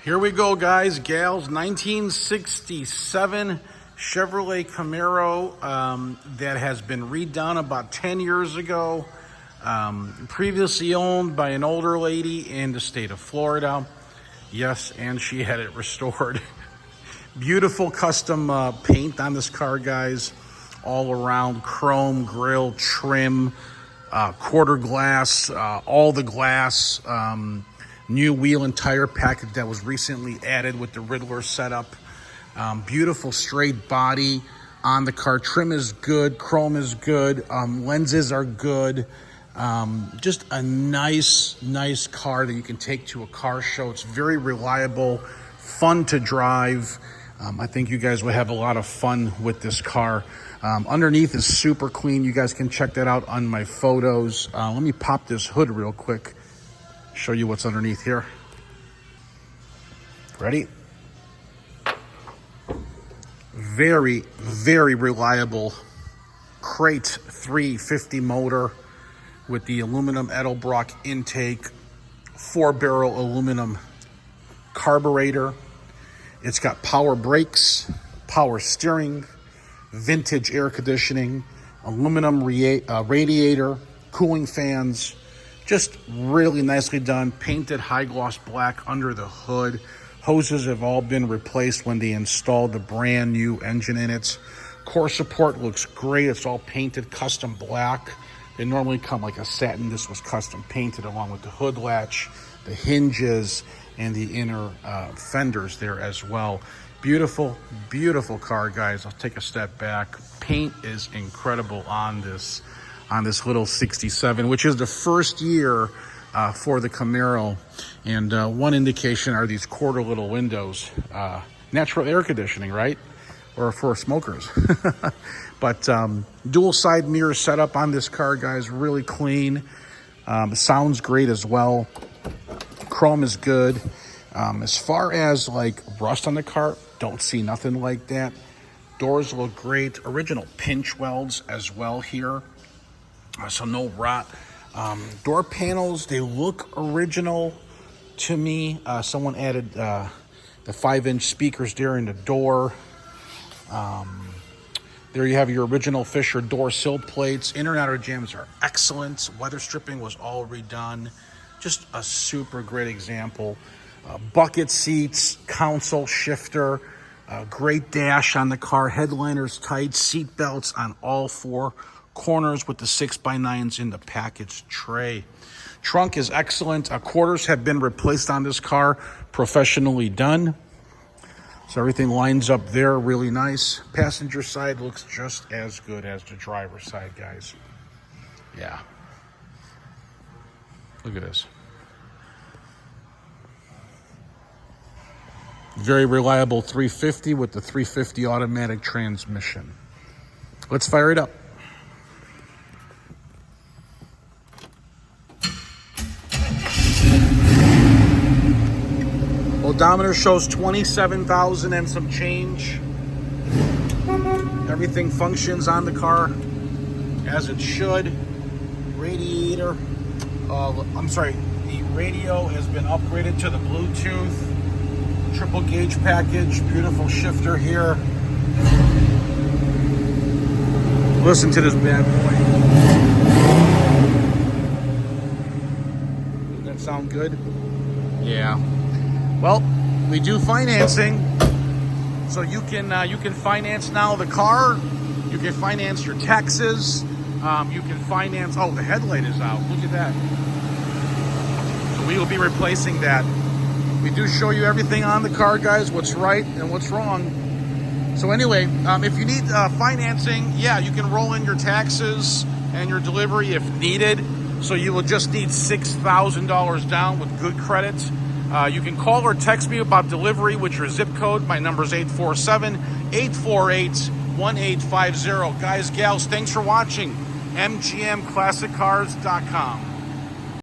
Here we go, guys, gals. 1967 Chevrolet Camaro that has been redone about 10 years ago. Previously owned by an older lady in the state of Florida. Yes, and she had it restored. Beautiful custom paint on this car, guys. All around chrome, grille, trim, quarter glass, all the glass. New wheel and tire package that was recently added with the Riddler setup. Beautiful straight body on the car. Trim is good, chrome is good, lenses are good. Just a nice car that you can take to a car show. It's very reliable, fun to drive. I think you guys would have a lot of fun with this car. Underneath is super clean. You guys can check that out on my photos. Let me pop this hood real quick. Show you what's underneath here. Ready? Very reliable crate 350 motor with the aluminum Edelbrock intake, 4-barrel aluminum carburetor. It's got power brakes, power steering, vintage air conditioning, aluminum radiator, cooling fans. Just really nicely done. Painted high gloss black under the hood. Hoses have all been replaced when they installed the brand new engine in it. Core support looks great. It's all painted custom black. They normally come like a satin. This was custom painted along with the hood latch, the hinges, and the inner fenders there as well. Beautiful car, guys. I'll take a step back. Paint is incredible on this little 67, which is the first year for the Camaro. And one indication are these quarter little windows. Natural air conditioning, right? Or for smokers. But dual side mirror setup on this car, guys. Really clean. Sounds great as well. Chrome is good. As far as like rust on the car, don't see nothing like that. Doors look great. Original pinch welds as well here. So no rot. Door panels, they look original to me. Someone added the 5-inch speakers there in the door. There you have your original Fisher door sill plates. Inner and outer jambs are excellent. Weather stripping was all redone. Just a super great example. Bucket seats, console shifter, great dash on the car. Headliners tight, seat belts on all four corners with the 6x9s in the package tray. Trunk is excellent. Quarters have been replaced on this car, professionally done. So everything lines up there really nice. Passenger side looks just as good as the driver's side, guys. Yeah. Look at this. Very reliable 350 with the 350 automatic transmission. Let's fire it up. Odometer shows 27,000 and some change. Everything functions on the car as it should. Radiator, the radio has been upgraded to the Bluetooth. Triple gauge package, beautiful shifter here. Listen to this bad boy. Doesn't that sound good? Yeah. Well, we do financing, so you can finance now the car. You can finance your taxes. You can finance. Oh, the headlight is out. Look at that. So we will be replacing that. We do show you everything on the car, guys. What's right and what's wrong. So anyway, if you need financing, yeah, you can roll in your taxes and your delivery if needed. So you will just need $6,000 down with good credit. You can call or text me about delivery with your zip code. My number is 847-848-1850. Guys, gals, thanks for watching. MGMClassicCars.com.